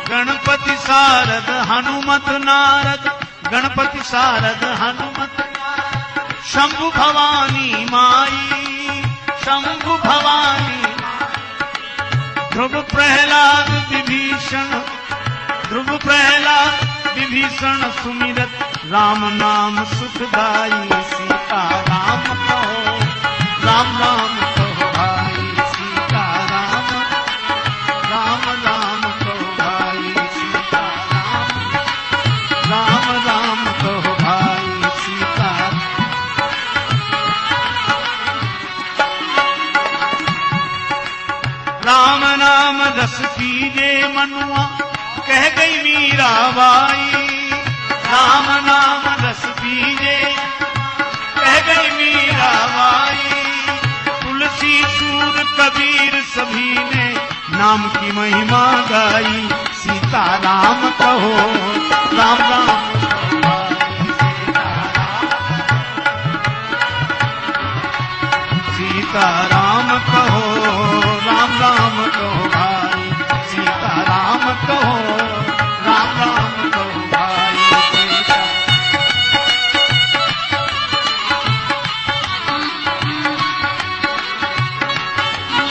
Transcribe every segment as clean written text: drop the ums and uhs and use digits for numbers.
गणपति शारद हनुमत नारद, गणपति शारद हनुमत शंभु भवानी माई, शंभु भवानी ध्रुव प्रहलाद विभीषण, ध्रुव प्रहलाद विभीषण सुमिरत राम नाम सुखदाई। सीता राम कहो, राम राम कहो भाई, सीता राम, राम राम कहो भाई, सीता राम, राम राम कहो भाई, सीता। राम नाम रस पीजे मनुआ, कह गई मीराबाई। राम नाम रस पीजे, कह गई मीराबाई। तुलसी सूर कबीर सभी ने नाम की महिमा गाई। सीता राम कहो, राम राम कहो भाई, सीता राम कहो, राम राम कहो भाई, सीता राम कहो, राम राम कहो भाई, सीता।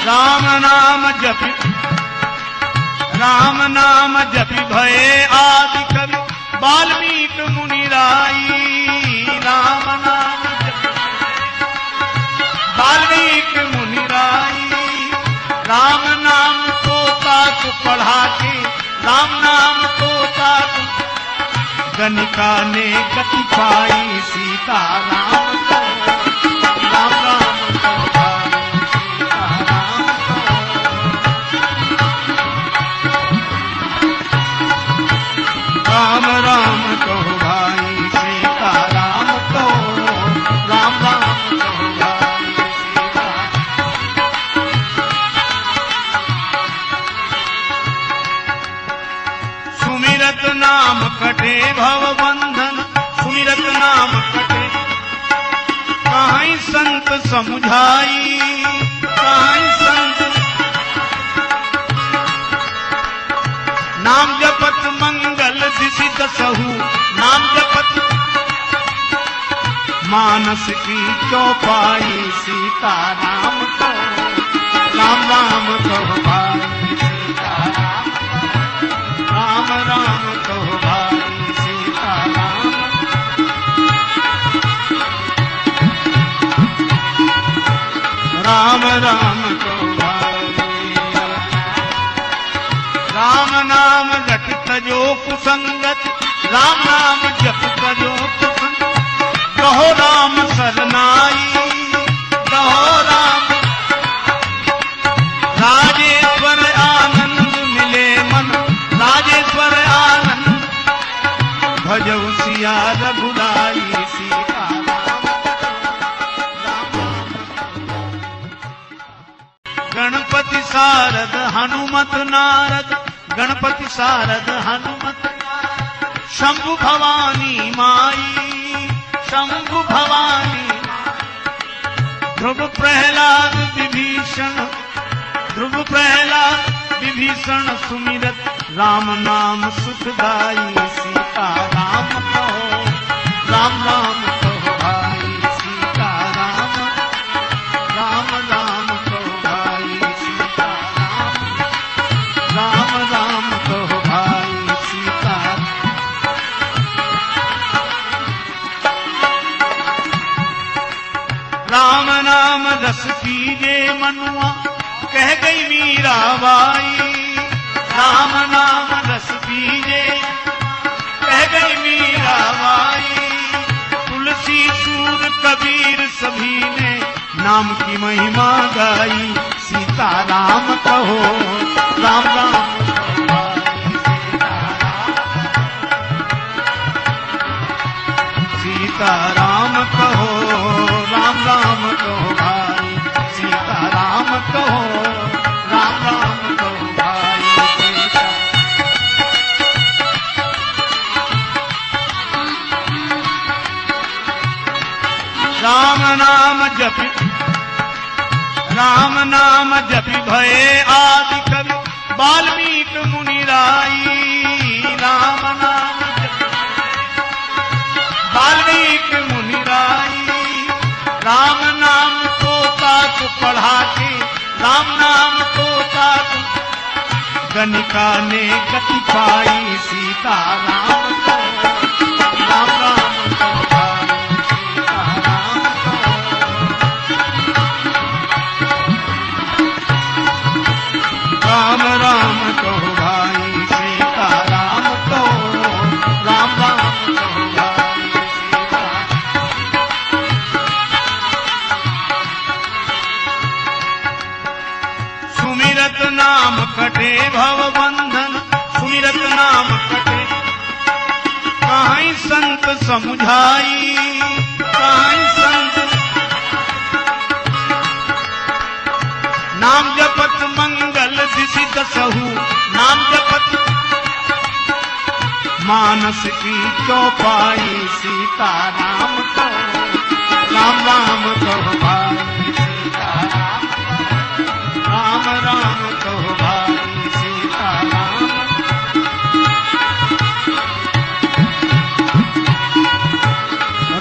राम नाम जपि, राम नाम जपि भये आदि कवि वाल्मीकि मुनि राई। राम नाम जपि वाल्मीकि मुनि राई। राम नाम तोता को पढ़ा के, राम नाम तोता को गणिका ने गति पाई। सीता राम कहो, राम राम कहो भाई, सीता राम कहो, राम राम कहो भाई, सीता राम कहो, राम राम कहो भाई, सीता। सुमिरत नाम कटे भव बंधन, सुमिरत नाम कटे कहीं संत समुझाई, कहीं संत। नाम जपत मंगल दिशि दसहु, नाम जपत मानस की चौपाई। सीता राम कहो, राम राम कहो भाई, सीता राम, राम राम कहो भाई, सीता राम, राम राम कहो भाई। राम नाम जप तजो कुसंगत, राम नाम जप तजो कुसंगत। कहो राम सरनाई, कहो राम राजेश्वर आनंद मिले मन, राजेश्वर आनंद भजऊ सिया रघुराई। सीता गणपति शारद हनुमत नारद, गणपति शारद हनुमत शंभु भवानी माई, शंभु भवानी ध्रुव प्रहलाद विभीषण, ध्रुव प्रहलाद विभीषण सुमिरत राम नाम सुखदाई। सीता राम कहो, राम राम कहो भाई, सीता राम, राम राम कहो भाई, सीता राम, राम राम कहो भाई, सीता। राम नाम रस पीजे मनुआ, कह गई मीराबाई। राम नाम रस पीजे, कह गई मीराबाई। तुलसी सूर कबीर सभी ने नाम की महिमा गाई। सीता राम कहो, राम राम कहो भाई, सीता राम कहो, राम राम कहो भाई, सीता राम कहो, राम राम कहो भाई, सीता। राम नाम जपि, राम नाम जपि भये आदि कवि वाल्मीकि मुनि राई। नाम तोता तुम, गणिका ने गति पाई सीता राम को, राम राम कहो भाई सीता राम को, राम राम कहो भाई सीता राम को, राम राम कहो भाई सीता। सुमिरत नाम कटे भव बंधन, सुमिरत नाम कटे कहीं संत समुझाई, कहीं संत नाम जपत मंगल दिशि दसहु, नाम जपत मानस की चौपाई सीता राम को, राम राम कहो भाई सीता राम, राम राम कहो भाई सीता राम,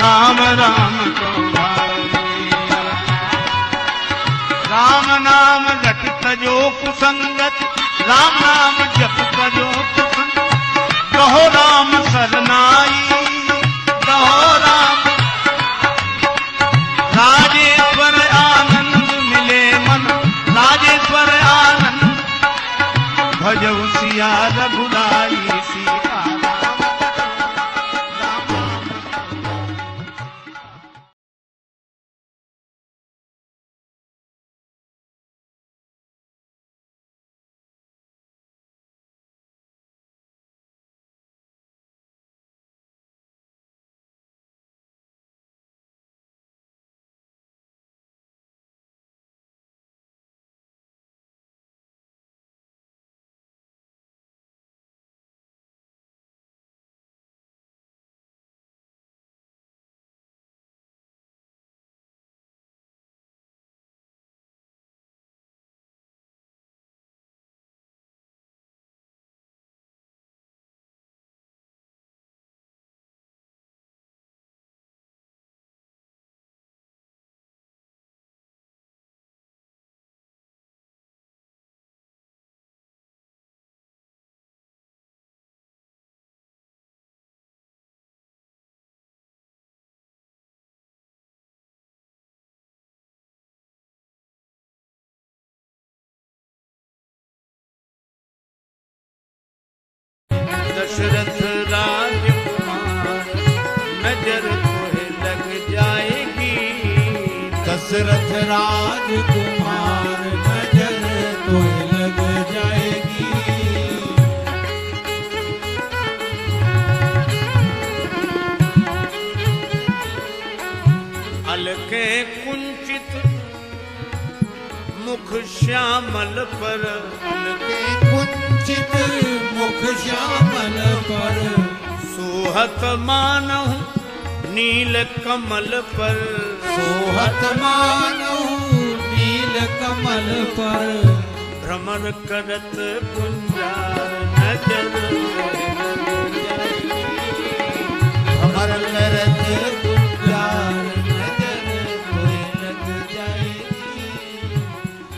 राम राम कहो भाई। राम नाम रट तजो कुसंगत, राम नाम जप तजो कुसंगत, कहो राम सरनाई, कहो राम राजेश्वर आनंद मिले मन, राजेश्वर आनंद भजऊ सिया रघुराई सीता राम, राम राम। दशरथ राजकुमार नजर तोहे लग जाएगी, दशरथ राजकुमार नजर तोहे लग जाएगी, अलके कुंचित मुख श्यामल पर, अलके कुंचित मुख श्यामल पर, सोहत मानहु नील कमल पर, सोहत मानहु नील कमल पर, भ्रमर करत कुंजार नजर तोहे लग जाएगी, भ्रमर करत कुंजार नजर तोहे लग जाएगी,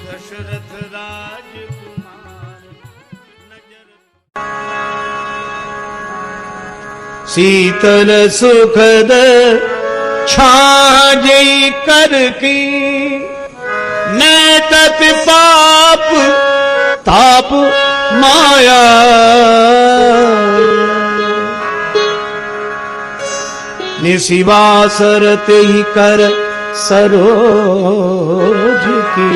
दशरथ राजकुमार नजर। शीतल सुखद छाजई कर की, नैतत पाप ताप माया, निशिवासर ते ही कर सरोज की,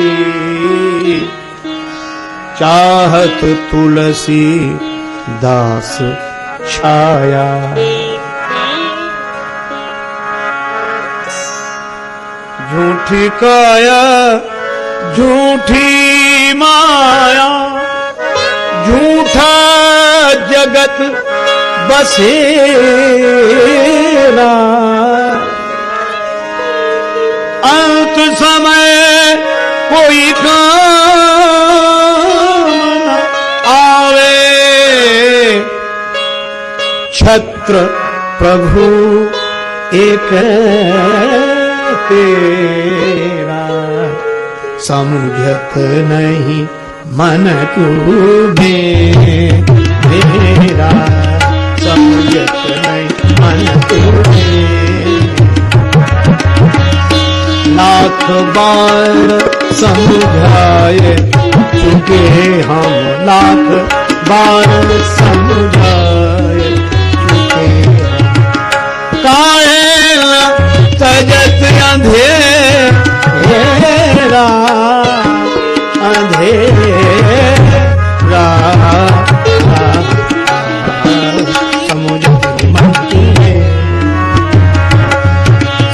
चाहत तुलसी दास छाया, झूठी काया झूठी माया, झूठा जगत बसेरा, अंत समय कोई काम न आवे, छत्र प्रभु एक तेरा, समझत नहीं मन तू मेरा, समझत नहीं मन तू। लाख बार समझाए चुके हम, लाख बार समझाए चुके हम। काहे तजत अंधेरा, अंधेरा समझत मन तुझे,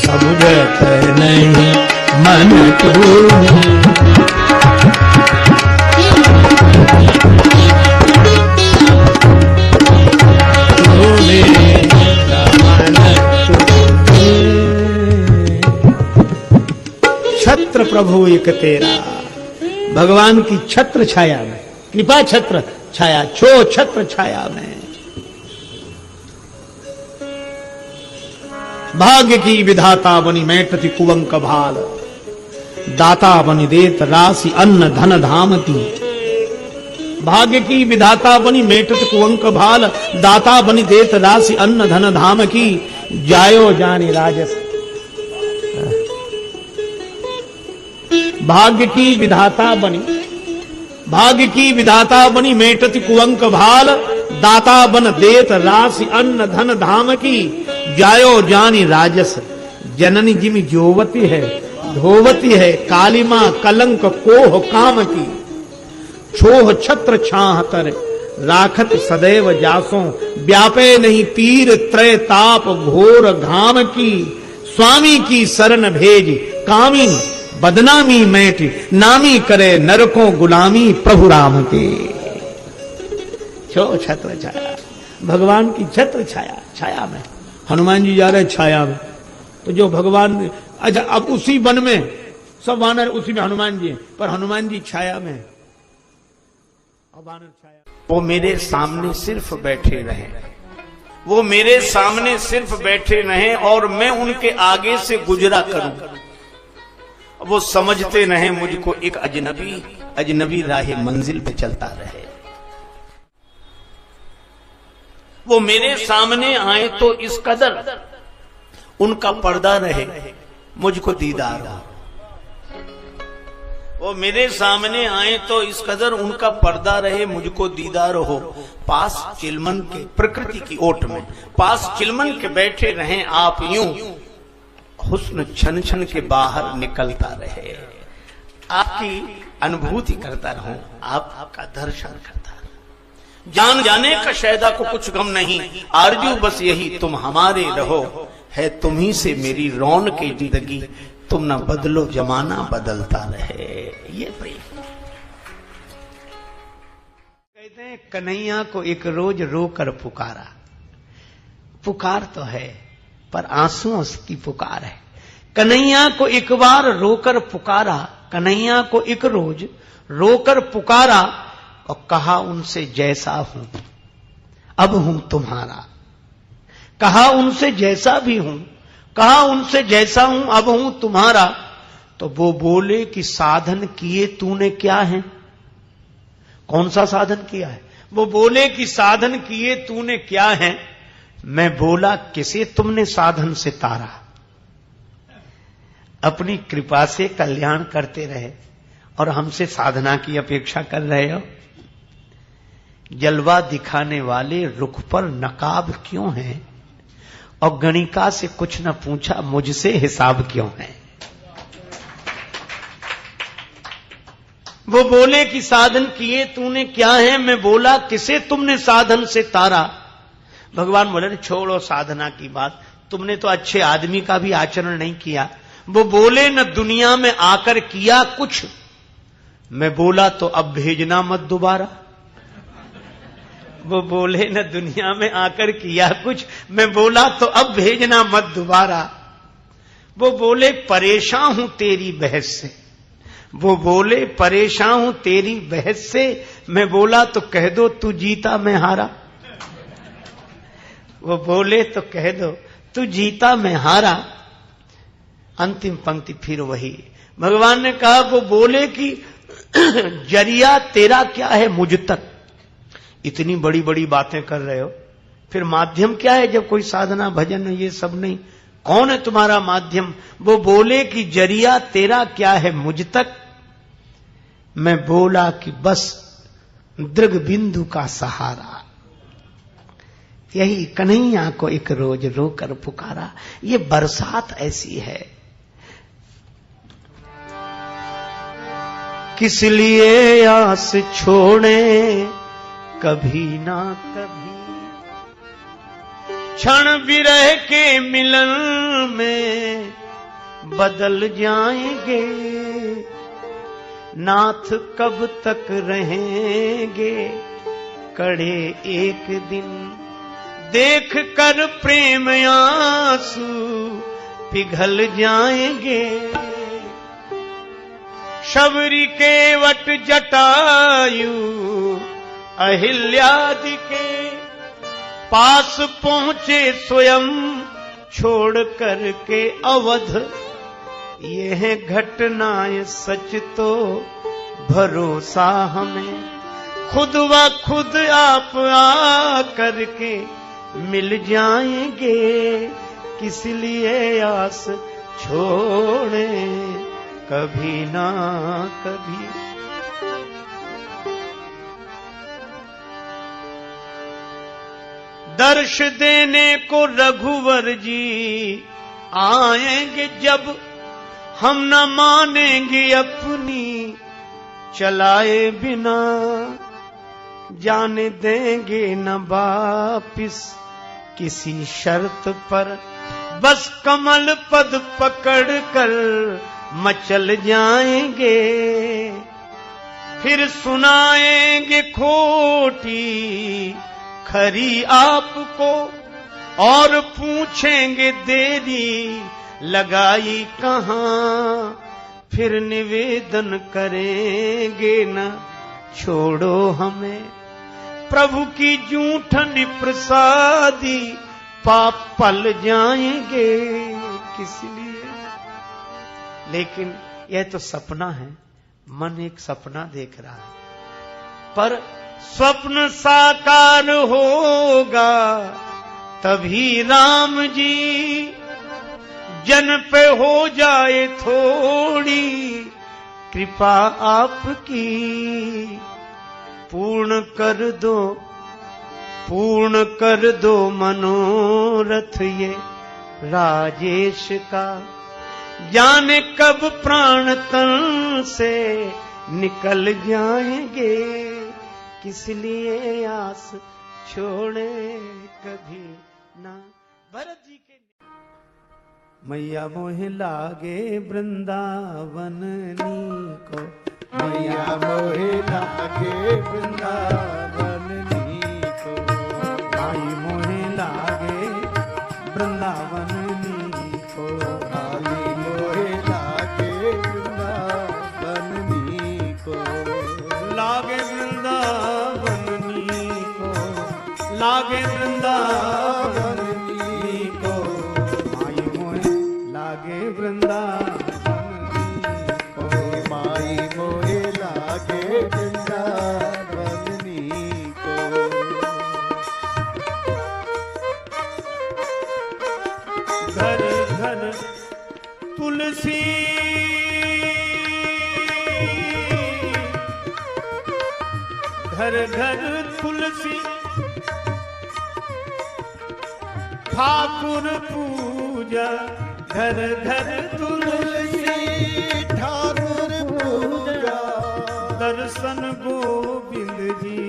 समझत नहीं मन तुझे। छत्र प्रभु एक तेरा, भगवान की छत्र छाया में, कृपा छत्र छाया, छो छत्र छाया में। भाग्य की विधाता बनी मैटति कुवंक भाल, दाता बनी देत राशि अन्न धन धाम की। भाग्य की विधाता बनी मेटत कुवंक भाल, दाता बनी देत राशि अन्न धन धाम की। जायो जानी राजस, भाग्य की विधाता बनी, भाग्य की विधाता बनी मेटत कुवंक भाल, दाता बन देत राशि अन्न धन धाम की। जायो जानी राजस, जननी जिमि जोवती है, धोवती है कालिमा कलंक कोह काम की। छोह छत्र छाहतर राखत सदैव जासों, व्यापे नहीं पीर त्रय ताप घोर घाम की। स्वामी की शरण भेज कामी बदनामी मैट, नामी करे नरकों गुलामी प्रभु राम के। छो छत्र छाया, भगवान की छत्र छाया, छाया में। हनुमान जी जा रहे छाया में, तो जो भगवान, अच्छा अब उसी वन में सब वानर, उसी में हनुमान जी, पर हनुमान जी छाया में, अब वानर छाया। वो मेरे सामने सिर्फ बैठे रहे, वो मेरे सामने सिर्फ बैठे रहे और मैं उनके आगे से गुजरा करूं। वो समझते रहे मुझको एक अजनबी, अजनबी राह मंजिल पे चलता रहे। वो मेरे सामने आए तो इस कदर उनका पर्दा रहे, मुझको दीदार हो। वो मेरे सामने आए तो इस कदर उनका पर्दा रहे, मुझको दीदार हो। पास चिलमन के, प्रकृति की ओट में पास चिलमन के बैठे रहें आप यूं, हुस्न छन छन के बाहर निकलता रहे। आपकी अनुभूति करता रहूं, आपका दर्शन करता रहूं। जान जाने का शैदा को कुछ गम नहीं, आरजू बस यही तुम हमारे रहो। है तुम्ही से मेरी रौन की जिंदगी, तुम न बदलो जमाना बदलता रहे। ये प्रेम कहते हैं, कन्हैया को एक रोज रोकर पुकारा। पुकार तो है पर आंसुओं की पुकार है। कन्हैया को एक बार रोकर पुकारा, कन्हैया को एक रोज रोकर पुकारा और कहा उनसे जैसा हूं अब हूं तुम्हारा। कहा उनसे जैसा भी हूं, कहा उनसे जैसा हूं अब हूं तुम्हारा। तो वो बोले कि साधन किए तूने क्या है। कौन सा साधन किया है? वो बोले कि साधन किए तूने क्या है। मैं बोला किसे तुमने साधन से तारा। अपनी कृपा से कल्याण करते रहे और हमसे साधना की अपेक्षा कर रहे हो। जलवा दिखाने वाले रुख पर नकाब क्यों है, और गणिका से कुछ न पूछा मुझसे हिसाब क्यों है। वो बोले कि साधन किए तूने क्या है। मैं बोला किसे तुमने साधन से तारा। भगवान बोले छोड़ो साधना की बात, तुमने तो अच्छे आदमी का भी आचरण नहीं किया। वो बोले न दुनिया में आकर किया कुछ। मैं बोला तो अब भेजना मत दोबारा। वो बोले न दुनिया में आकर किया कुछ। मैं बोला तो अब भेजना मत दोबारा। वो बोले परेशान हूं तेरी बहस से। वो बोले परेशान हूं तेरी बहस से। मैं बोला तो कह दो तू जीता मैं हारा। वो बोले तो कह दो तू जीता मैं हारा। अंतिम पंक्ति फिर वही, भगवान ने कहा, वो बोले कि जरिया तेरा क्या है मुझ तक, इतनी बड़ी बड़ी बातें कर रहे हो, फिर माध्यम क्या है जब कोई साधना भजन ये सब नहीं, कौन है तुम्हारा माध्यम? वो बोले कि जरिया तेरा क्या है मुझ तक। मैं बोला कि बस दृग बिंदु का सहारा, यही कन्हैया को एक रोज रोकर पुकारा। ये बरसात ऐसी है, किस लिए आस छोड़े कभी ना कभी, क्षण विरह के मिलन में बदल जाएंगे, नाथ कब तक रहेंगे कड़े एक दिन, देख कर प्रेम आंसू पिघल जाएंगे। शबरी के वट जटायु अहिल्यादि के पास पहुंचे स्वयं छोड़ करके अवध, ये है घटनाएं सच तो भरोसा हमें, खुद व खुद आप आ करके मिल जाएंगे, किस लिए आस छोड़े कभी ना कभी। दर्श देने को रघुवर जी आएंगे जब, हम न मानेंगे अपनी चलाए बिना, जाने देंगे न वापिस किसी शर्त पर, बस कमल पद पकड़ कर मचल जाएंगे, फिर सुनाएंगे खोटी खरी आपको, और पूछेंगे देरी लगाई कहां, फिर निवेदन करेंगे न छोड़ो हमें, प्रभु की जूठन प्रसादी पाप पल जाएंगे किस लिए। लेकिन यह तो सपना है, मन एक सपना देख रहा है, पर स्वप्न साकार होगा तभी राम जी, जन पे हो जाए थोड़ी कृपा आपकी, पूर्ण कर दो मनोरथ ये राजेश का, जाने कब प्राण तन से निकल जाएंगे, किस लिए आस छोड़े कभी ना। भरत जी के मैया मोहे लागे वृंदावन नीको, मैया मोहे लागे वृंदावन नीको, माई मोहे लागे वृंदावन नीको, आई मोहे लागे वृंदावन नीको, लागे वृंदावन नीको, लागे वृंदावन नीको, माई मोहे लागे वृंदावन नीको, माई मोहे लागे वृंदावन नीको, घर घर तुलसी घर घर तुलसी ठाकुर पूजा, घर घर तुलसी ठाकुर पूजा, दर्शन गोविंद जी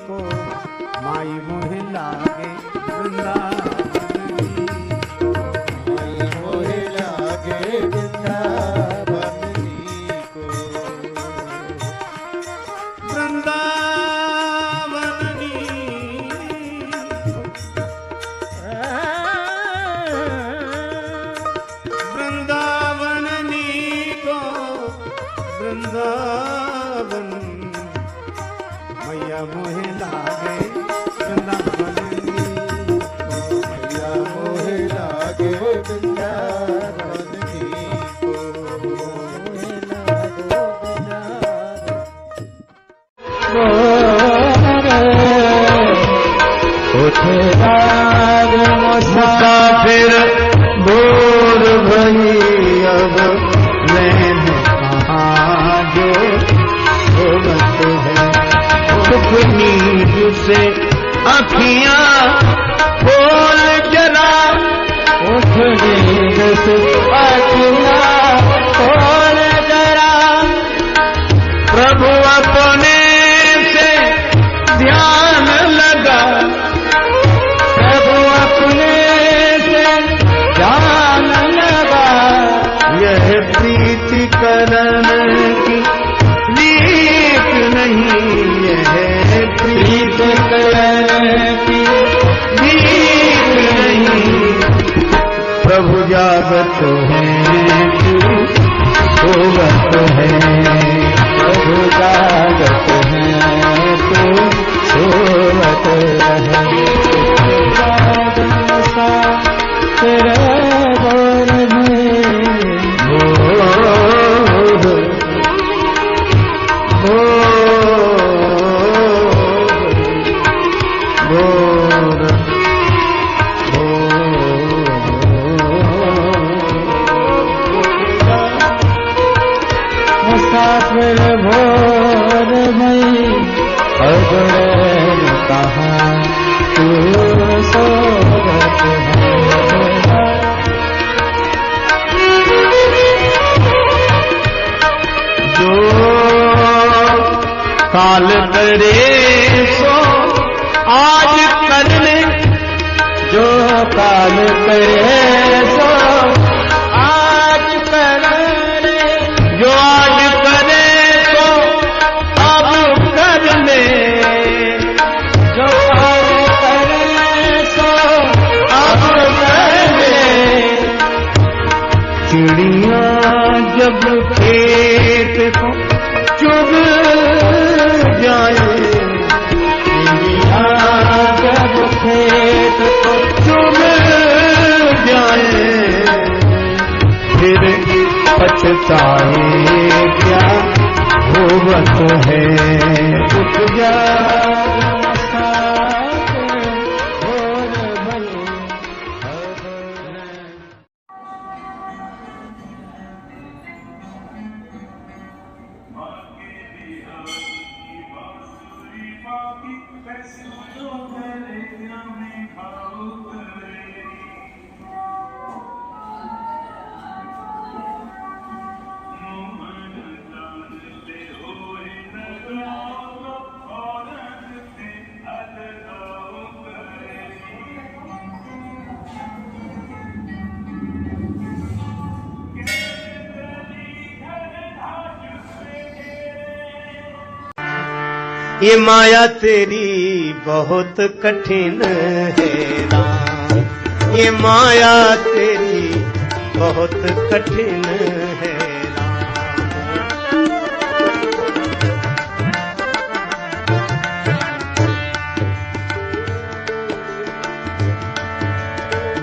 को, माई मोहे लागे वृंदावन नीको, आई मोहे लागे वृंदावन नीको, वृंदावन नीको, वृंदावन नीको, वृंदावन मैया मोहे लागे वृंदावन नीको, मैया मोहे लागे वृंदावन नीको, उठे राग मुसाफिर दूर भई अब रहने कहाँ जो सोवत है। सुख नींद से अखियां खोल जरा, उठ नींद से अखियां खोल जरा, प्रभु अपने से ध्यान लगा, प्रभु अपने से ध्यान लगा। यह प्रीति करण की रीत नहीं, यह प्रीत करण की रीत नहीं। प्रभु जागत है तू सोवत है, प्रभु जागत है तू सोवत है। तेरे गोर में मुसाफिर भोर में अब रहने कहाँ तू सोवत है। जो काल करे सो आज कर ले, जो काल करे सो आज कर ले, जो आज करे सो अब कर ले, जो काल करे सो अब कर ले। चिड़िया जब खेत को चुग जाए, चिड़िया जब खेत को चुग जाए, फिर पछताए क्या होवत है। उठ जा मुसाफिर भोर भई अब रहने। ये माया तेरी बहुत कठिन है राम, ये माया तेरी बहुत कठिन है राम।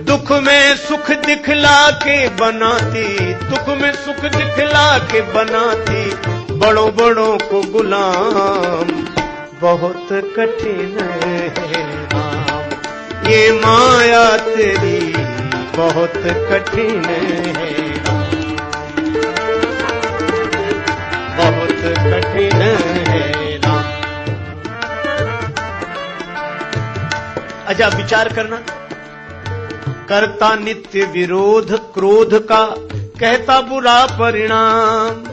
दुख में सुख दिखला के बनाती, दुख में सुख दिखला के बनाती, बड़ों बड़ों को गुलाम बहुत कठिन है राम। ये माया तेरी बहुत कठिन है राम, बहुत कठिन है राम। अच्छा विचार करना, करता नित्य विरोध क्रोध का, कहता बुरा परिणाम।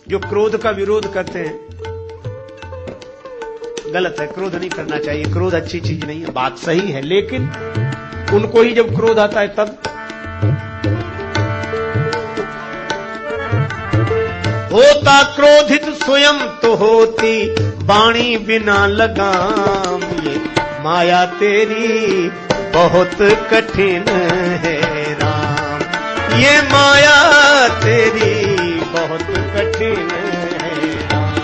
जो क्रोध का विरोध करते हैं गलत है, क्रोध नहीं करना चाहिए, क्रोध अच्छी चीज नहीं है, बात सही है, लेकिन उनको ही जब क्रोध आता है तब होता क्रोधित स्वयं तो होती वाणी बिना लगाम। ये माया तेरी बहुत कठिन है राम, ये माया तेरी बहुत कठिन है राम।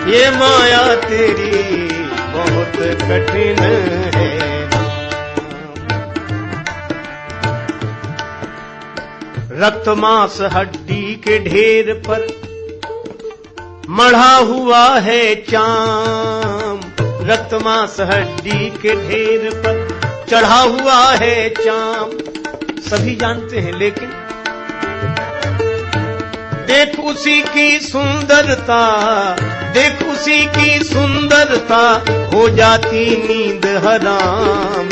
ये माया तेरी बहुत कठिन है। रक्त मांस हड्डी के ढेर पर मढ़ा हुआ है चाम, रक्त मांस हड्डी के ढेर पर चढ़ा हुआ है चाम। सभी जानते हैं, लेकिन देख उसी की सुंदरता, देख उसी की सुंदरता, हो जाती नींद हराम।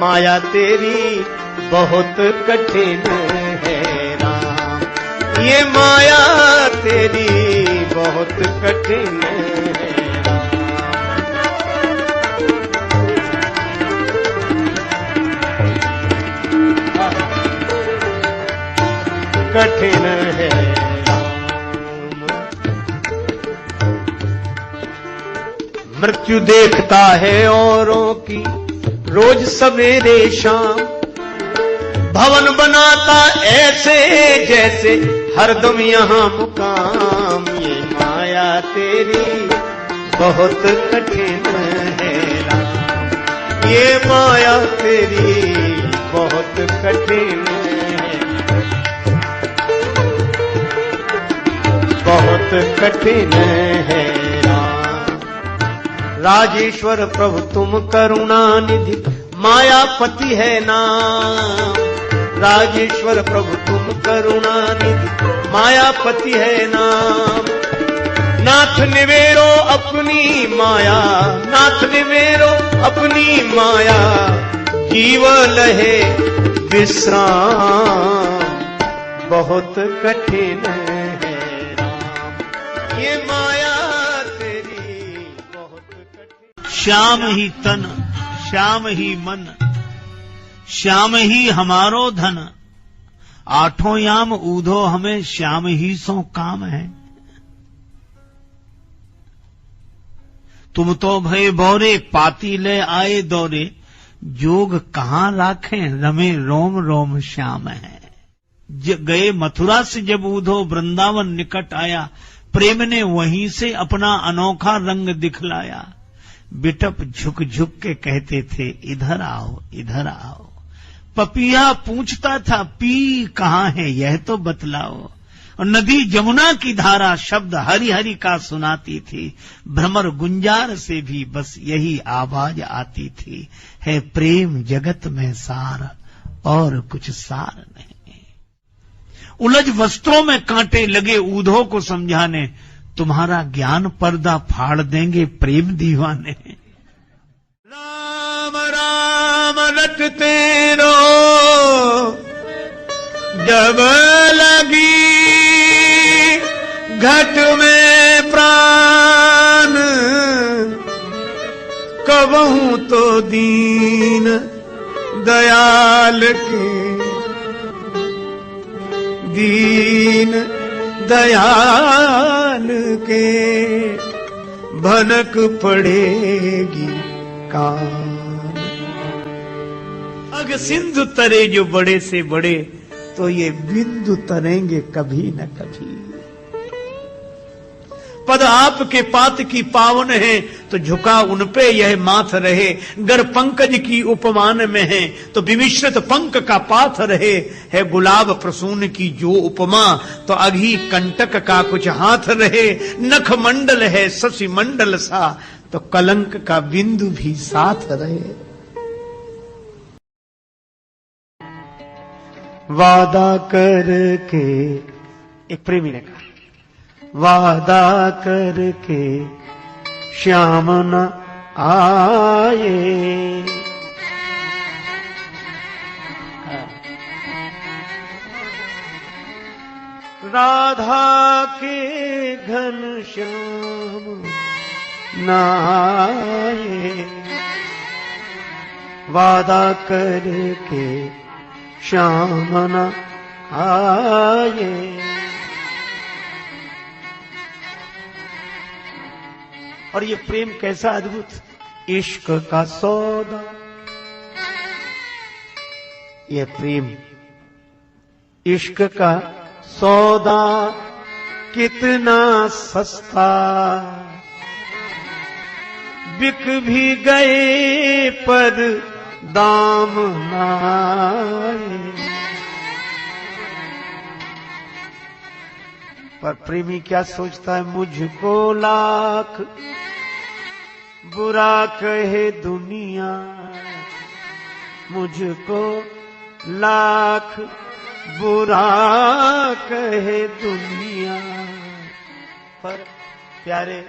माया तेरी बहुत कठिन है राम, ये माया तेरी बहुत कठिन है कठिन है राम। मृत्यु देखता है औरों की रोज सवेरे शाम, भवन बनाता ऐसे जैसे हरदम यहाँ मुकाम। ये माया तेरी बहुत कठिन है राम, ये माया तेरी बहुत कठिन है, बहुत कठिन है राम। राजेश्वर प्रभु तुम करुणा निधि, मायापति है नाम। राजेश्वर प्रभु तुम करुणा निधि, मायापति है नाम। नाथ निवेरो अपनी माया, नाथ निवेरो अपनी माया, जीव लहे विश्राम। बहुत कठिन है राम, ये माया तेरी बहुत कठिन। श्याम ही तन, श्याम ही मन, श्याम ही हमारो धन, आठों याम ऊधो हमें श्याम ही सो काम है। तुम तो भय बोरे पाती ले आए दौरे, जोग कहाँ राखें रमे रोम रोम श्याम है। गए मथुरा से जब ऊधो वृंदावन निकट आया, प्रेम ने वहीं से अपना अनोखा रंग दिखलाया। बिटप झुक झुक के कहते थे इधर आओ इधर आओ। पपिया पूछता था पी कहाँ है यह तो बतलाओ। और नदी जमुना की धारा शब्द हरि हरि का सुनाती थी। भ्रमर गुंजार से भी बस यही आवाज आती थी, है प्रेम जगत में सार और कुछ सार नहीं। उलझ वस्त्रों में कांटे लगे ऊधो को समझाने, तुम्हारा ज्ञान पर्दा फाड़ देंगे प्रेम दीवाने। राम राम रटते रहो जब लगी घट में प्राण, कबहू तो दीन दयाल के, दीन दयाल के भनक पड़ेगी कान। अगर सिंधु तरे जो बड़े से बड़े, तो ये बिंदु तरेंगे कभी न कभी। पद आपके पात की पावन है, तो झुका उन पे यह माथ रहे। गर पंकज की उपमान में है, तो विमिश्रित पंक का पाथ रहे। है गुलाब प्रसून की जो उपमा, तो अघी कंटक का कुछ हाथ रहे। नख मंडल है शशि मंडल सा, तो कलंक का बिंदु भी साथ रहे। वादा करके, एक प्रेमी ने कहा, वादा करके श्याम न आए, राधा के घन श्याम न आए। वादा करके श्याम न आए। और ये प्रेम कैसा अद्भुत, इश्क का सौदा, ये प्रेम इश्क का सौदा कितना सस्ता, बिक भी गए पर दाम न आए। पर प्रेमी क्या सोचता है, मुझको लाख बुरा कहे दुनिया, मुझको लाख बुरा कहे दुनिया, पर प्यारे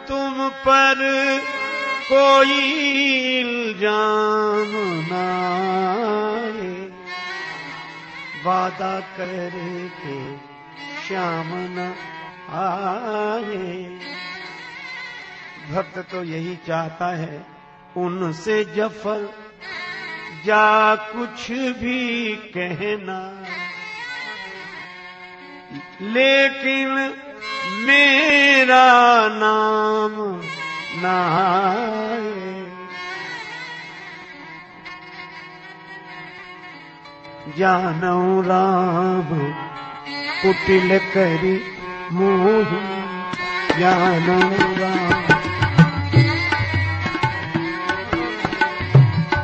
तुम पर कोई इल्जाम ना आए, वादा करे के श्याम न आए। भक्त तो यही चाहता है उनसे जफर जा कुछ भी कहना, लेकिन मेरा नाम ना आए। जानौ राम कुटिल करी मोही, जानौ राम।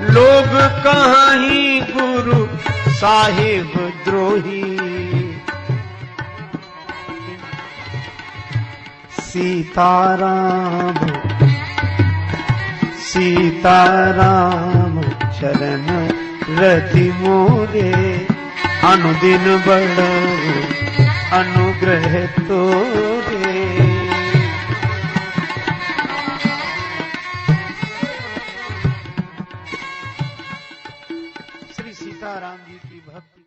लोग कहाँ ही गुरु साहिब द्रोही, सीताराम सीताराम चरण रति मोरे, अनुदिन बड़ अनुग्रह तोरे। श्री सीताराम जी की भक्ति।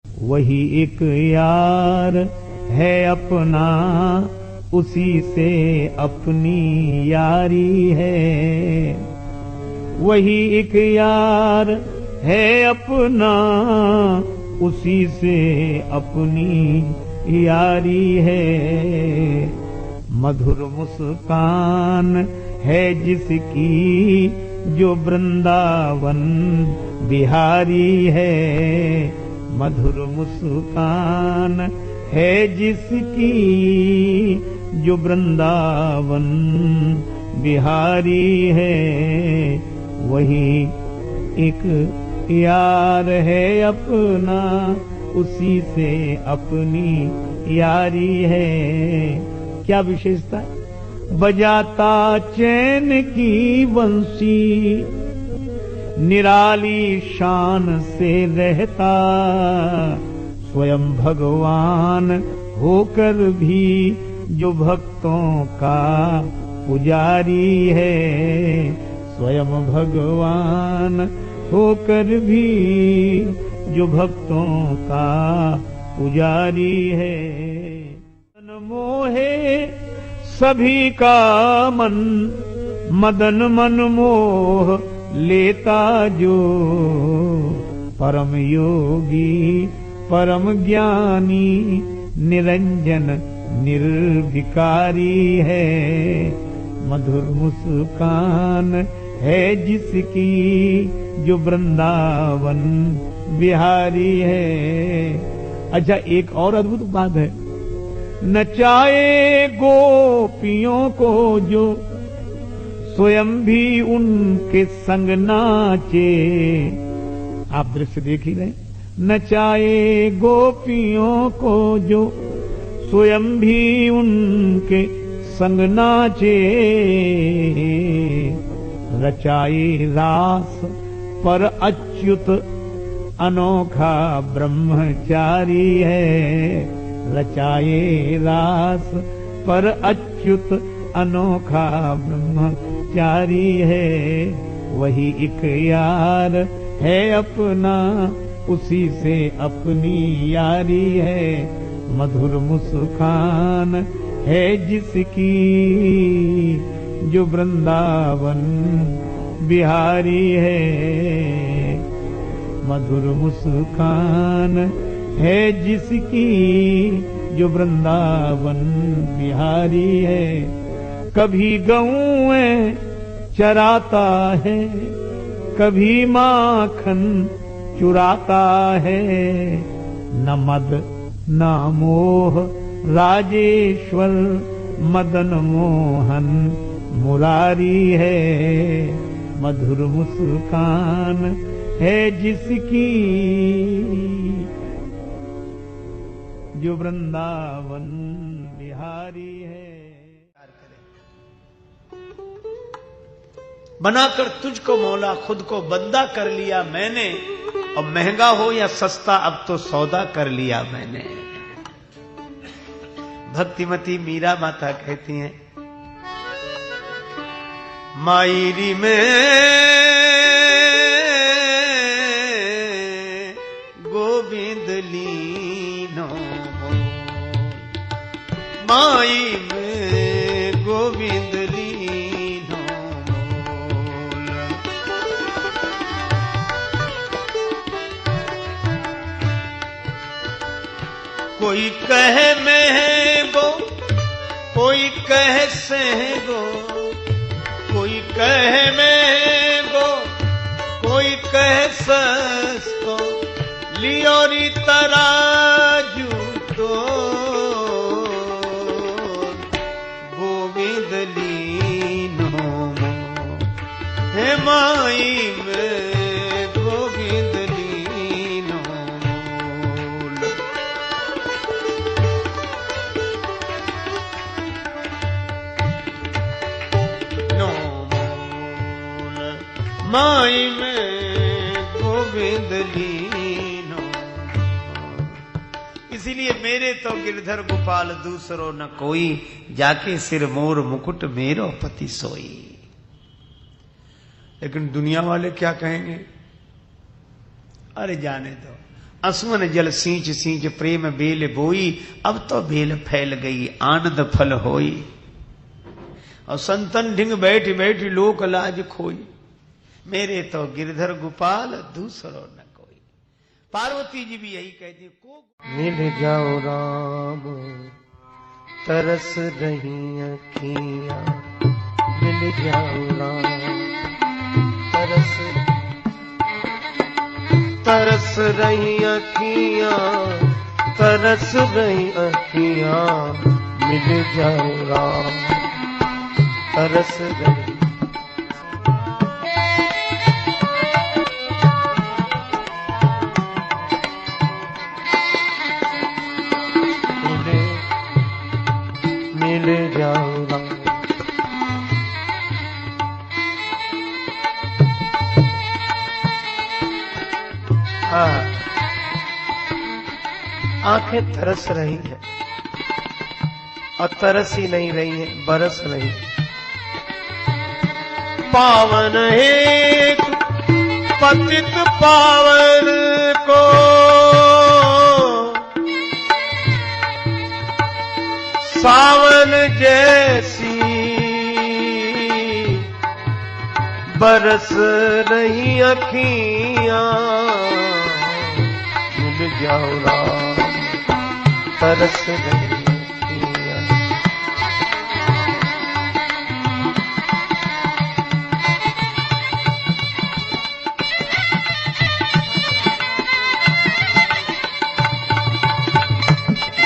वही एक यार है अपना, उसी से अपनी यारी है। वही एक यार है अपना, उसी से अपनी यारी है। मधुर मुस्कान है जिसकी, जो वृंदावन बिहारी है। मधुर मुस्कान है जिसकी, जो वृंदावन बिहारी है। वही एक यार है अपना, उसी से अपनी यारी है। क्या विशेषता है? बजाता चैन की बंसी, निराली शान से रहता। स्वयं भगवान होकर भी जो भक्तों का पुजारी है, स्वयं भगवान होकर भी जो भक्तों का पुजारी है। मन मोहे सभी का मन, मदन मन मोह लेता जो, परम योगी परम ज्ञानी निरंजन निर्विकारी है। मधुर मुस्कान है जिसकी जो वृंदावन बिहारी है। अच्छा, एक और अद्भुत बात है, नचाए गोपियों को जो, स्वयं भी उनके संग नाचे। आप दृश्य देख ही रहे, नचाए गोपियों को जो, स्वयं भी उनके संग नाचे। रचाए रास पर अच्युत अनोखा ब्रह्मचारी है। रचाए रास पर अच्युत अनोखा ब्रह्मचारी है। वही एक यार है अपना, उसी से अपनी यारी है। मधुर मुस्कान है जिसकी जो वृंदावन बिहारी है। मधुर मुस्कान है जिसकी जो वृंदावन बिहारी है। कभी गऊं चराता है, कभी माखन चुराता है। न मद न मोह राजेश्वर, मदन मोहन मुरारी है। मधुर मुस्कान है जिसकी जो वृंदावन बिहारी है। बनाकर तुझको मौला खुद को बंदा कर लिया मैंने, और महंगा हो या सस्ता अब तो सौदा कर लिया मैंने। भक्तिमती मीरा माता कहती हैं, मायरी में गोविंद लीनो, माई में गोविंद लीनो। कोई कहे महंगो, कोई कहे सहगो, कोई कहे महंगो, कोई कहे सस्तो, लियोरी तराजू तो गोविंद लीनो हे माई में गोविंद लीनो। माई में गोविंद लीनो। इसीलिए मेरे तो गिरधर गोपाल दूसरो न कोई, जाके सिर मोर मुकुट मेरो पति सोई। लेकिन दुनिया वाले क्या कहेंगे? अरे जाने दो, असुवन जल सींच सींच प्रेम बेल बोई, अब तो बेल फैल गई आनंद फल होई। और संतन ढिंग बैठ बैठ लोक लाज खोई, मेरे तो गिरधर गोपाल दूसरो न कोई। पार्वती जी भी यही कहती को मिल जाओ राम तरस रही अखियां, मिल जाओ राम तरस रही अखियां, तरस रही अखियां, मिल जाओ राम तरस रही। मिल जाओ राम। आंखें तरस रही है, और तरस ही नहीं रही है, बरस रही है। पावन हेतु पतित पावन को सावन जैसी बरस रही अखियां, मिल जाओ राम तरस रही अखियां।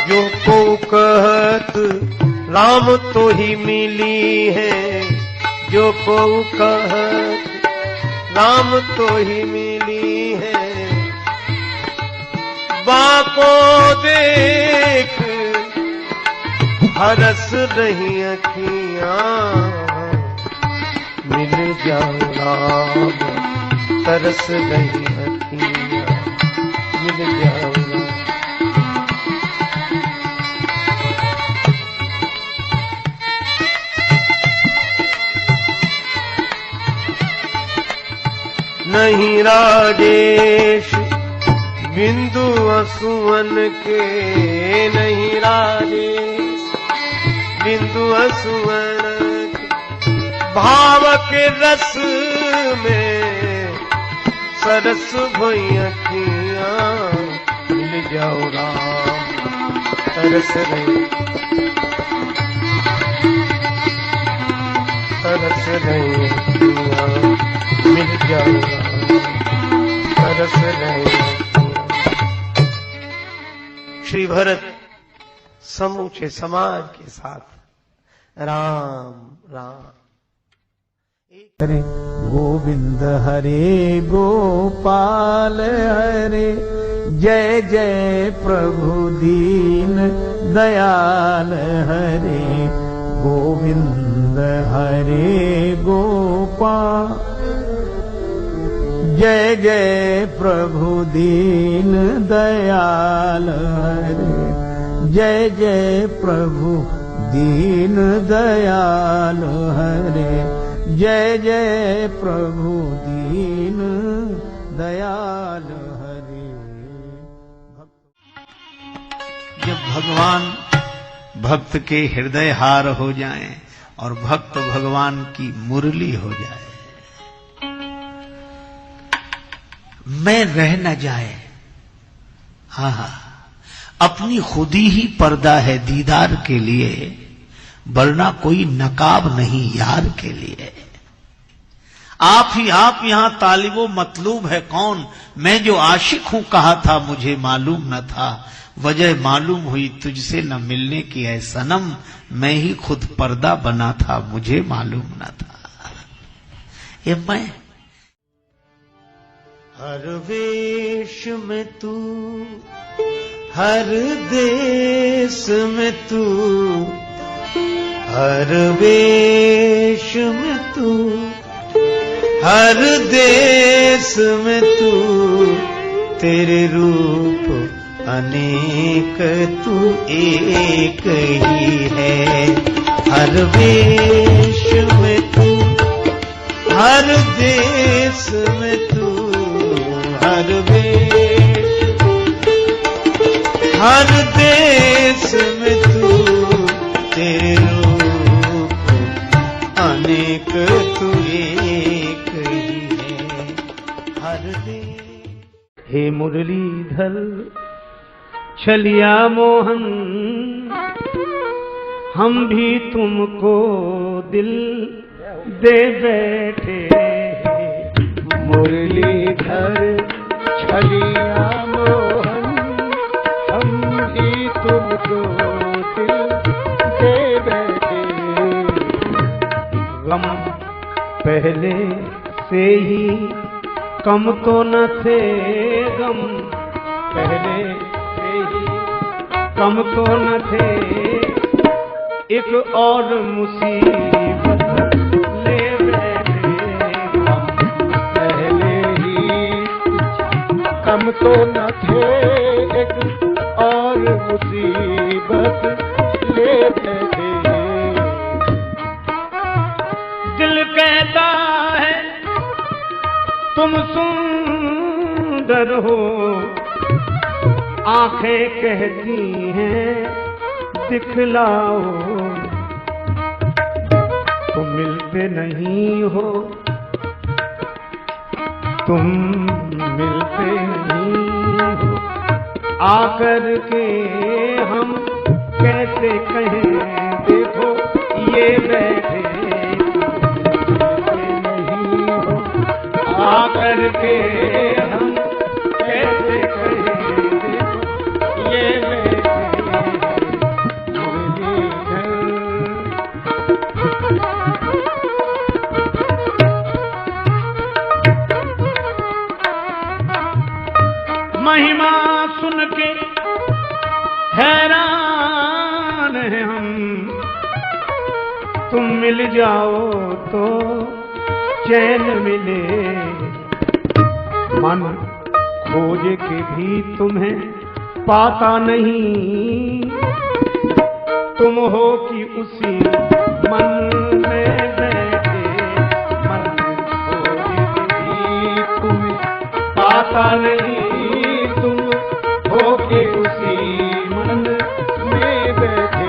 जो को कहत राम तो ही मिली है, जो को कहत राम तो ही मिली है, बाको देख हरस रही अखियां, मिल जाओ राम तरस रही अखियां, मिल जाओ राम। नहीं राजेश बिंदु असुवन के, नहीं राजेश बिंदु असुवन के, भाव के रस में सरस भई अखियां, मिल जाओ राम तरस रही, तरस रही अखियां, मिल जाओ राम तरस रही। श्री भरत समूचे समाज के साथ राम राम हरे गोविंद हरे गोपाल हरे, जय जय प्रभु दीन दयाल हरे, गोविंद हरे गोपाल, जय जय प्रभु दीन दयाल हरे, जय जय प्रभु दीन दयाल हरे, जय जय प्रभु दीन दयाल हरे। जब भगवान भक्त के हृदय हार हो जाएं और भक्त भगवान की मुरली हो जाए, मैं रह न जाए, हाँ हाँ, अपनी खुदी ही पर्दा है दीदार के लिए, वरना कोई नकाब नहीं यार के लिए। आप ही आप यहां तालिबो मतलूब है कौन, मैं जो आशिक हूं कहा था मुझे मालूम न था, वजह मालूम हुई तुझसे न मिलने की है सनम, मैं ही खुद पर्दा बना था मुझे मालूम न था। ये मैं हर वेश में तू, हर देश में तू, हर वेश में तू, हर देश में तू, तेरे रूप अनेक तू एक ही है। हर वेश में तू, हर देश में तू, हर वेश, हर देश में तू, तेरे रूप अनेक तू एक ही है। हर देश। हे मुरलीधर छलिया मोहन, हम भी तुमको दिल दे बैठे। मुरलीधर छलिया मोहन, हम भी तुमको दिल दे बैठे। गम पहले से ही कम तो न थे, गम पहले से ही कम तो न थे, एक और मुसीबत ले बैठे। हम पहले ही कम तो न थे, एक और मुसीबत ले बैठे। दिल कहता तुम सुंदर हो, आंखें कहती हैं दिखलाओ, तुम मिलते नहीं हो, तुम मिलते नहीं हो, आकर के हम कैसे कहें, देखो ये बैठे नहीं हो, आकर के हम कैसे कहें, देखो ये बैठे मुरलीधर। महिमा सुन के हैरान हैं हम, तुम मिल जाओ तो चैन मिले, मन खोज के भी तुम्हें पाता नहीं, तुम हो कि उसी मन में बैठे, मन खोज के भी तुम्हें पाता नहीं, तुम हो कि उसी मन में बैठे।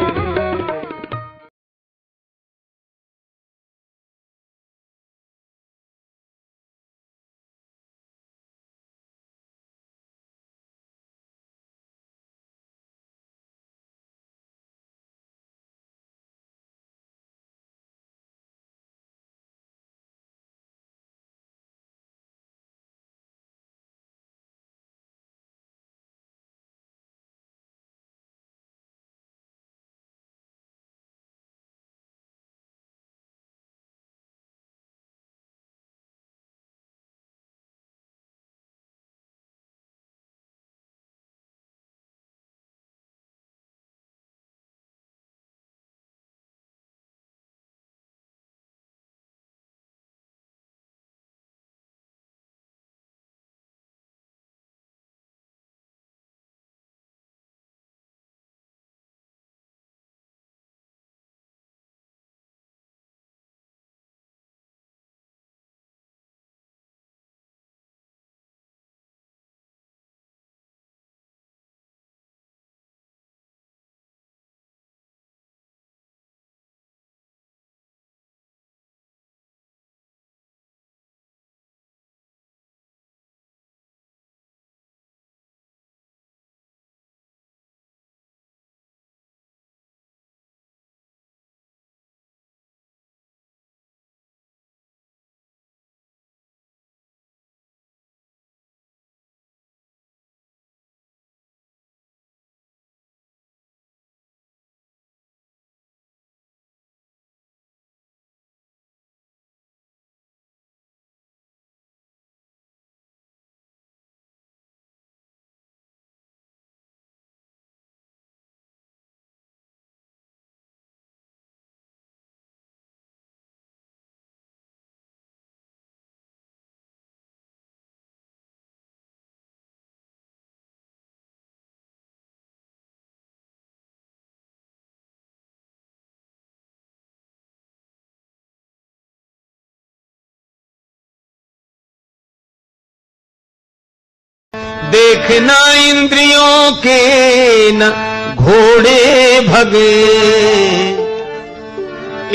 देखना इंद्रियों के न घोड़े भगे,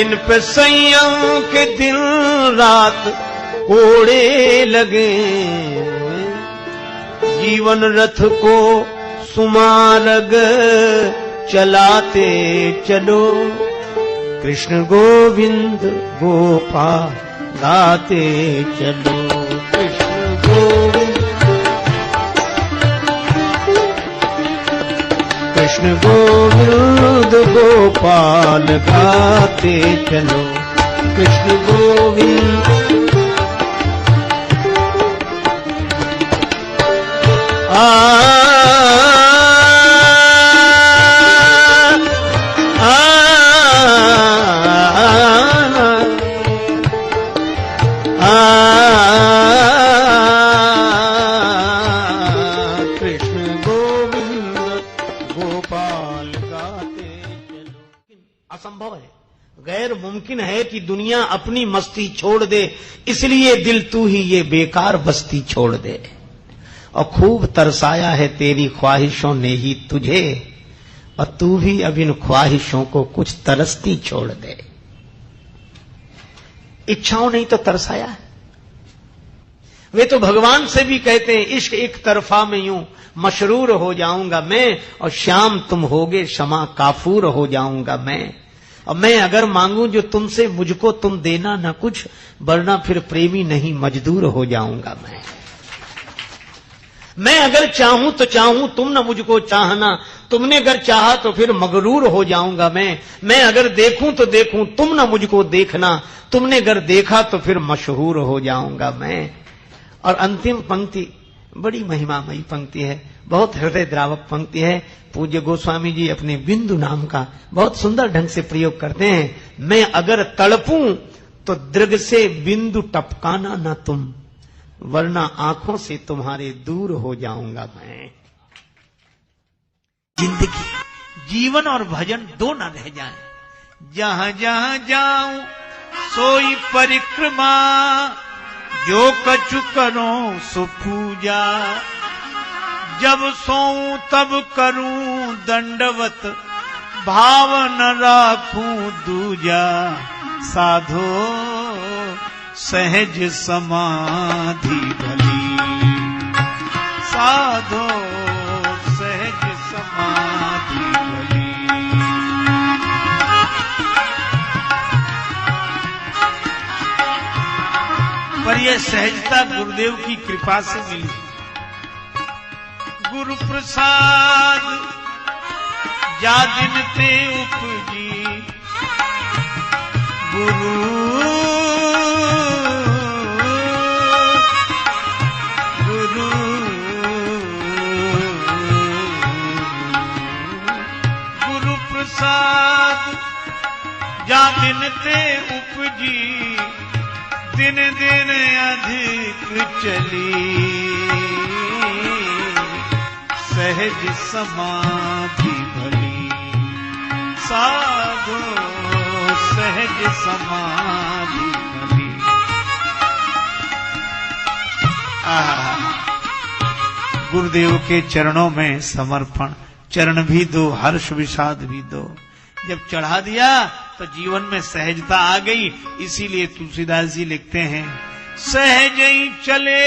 इन पे संयम के दिन रात कोड़े लगे, जीवन रथ को सुमार्ग चलाते चलो, कृष्ण गोविंद गोपाल गाते चलो, कृष्ण गोविंद कृष्ण गोविंद गोपाल गाते चलो, कृष्ण गोविंद। असंभव है, गैर मुमकिन है कि दुनिया मस्तियां अपनी मस्ती छोड़ दे, इसलिए दिल तू ही ये बेकार बस्ती छोड़ दे। और खूब तरसाया है तेरी ख्वाहिशों ने ही तुझे, और तू भी अब इन ख्वाहिशों को कुछ तरसती छोड़ दे। इच्छाओं नहीं तो तरसाया है। वे तो भगवान से भी कहते हैं, इश्क एक तरफा में यूं मशरूर हो जाऊंगा मैं, और शाम तुम होगे शमा काफूर हो जाऊंगा मैं। और मैं अगर मांगू जो तुमसे, मुझको तुम देना न कुछ, वरना फिर प्रेमी नहीं मजदूर हो जाऊंगा मैं अगर चाहूं तो चाहूं तुम न मुझको चाहना, तुमने अगर चाहा तो फिर मगरूर हो जाऊंगा मैं अगर देखूं तो देखूं तुम न मुझको देखना, तुमने अगर देखा तो फिर मशहूर हो जाऊंगा मैं। और अंतिम पंक्ति बड़ी महिमामयी पंक्ति है, बहुत हृदय द्रावक पंक्ति है। पूज्य गोस्वामी जी अपने बिंदु नाम का बहुत सुंदर ढंग से प्रयोग करते हैं। मैं अगर तड़पूं तो दृग से बिंदु टपकाना न तुम, वरना आंखों से तुम्हारे दूर हो जाऊंगा मैं। जिंदगी, जीवन और भजन दो न रह जाए। जहां जहां जाऊं सोई परिक्रमा, जो कछु करो सो पूजा। जब सोऊं तब करूं दंडवत, भाव न राखूं दूजा। साधो सहज समाधि भली, साधो सहज समाधि भली। पर यह सहजता गुरुदेव की कृपा से मिली। गुरु प्रसाद जा दिन ते उपजी, गुरु गुरु गुरु प्रसाद जा दिन ते उपजी, दिन दिन अधिक चली। सहज समाधि भली, साधो सहज समाधि भली। गुरुदेव के चरणों में समर्पण, चरण भी दो, हर्ष विषाद भी दो। जब चढ़ा दिया तो जीवन में सहजता आ गई। इसीलिए तुलसीदास जी लिखते हैं, सहज ही चले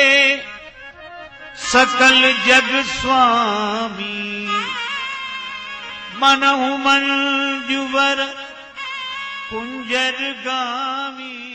सकल जग स्वामी, मनहु मंजुवर कुंजर गामी।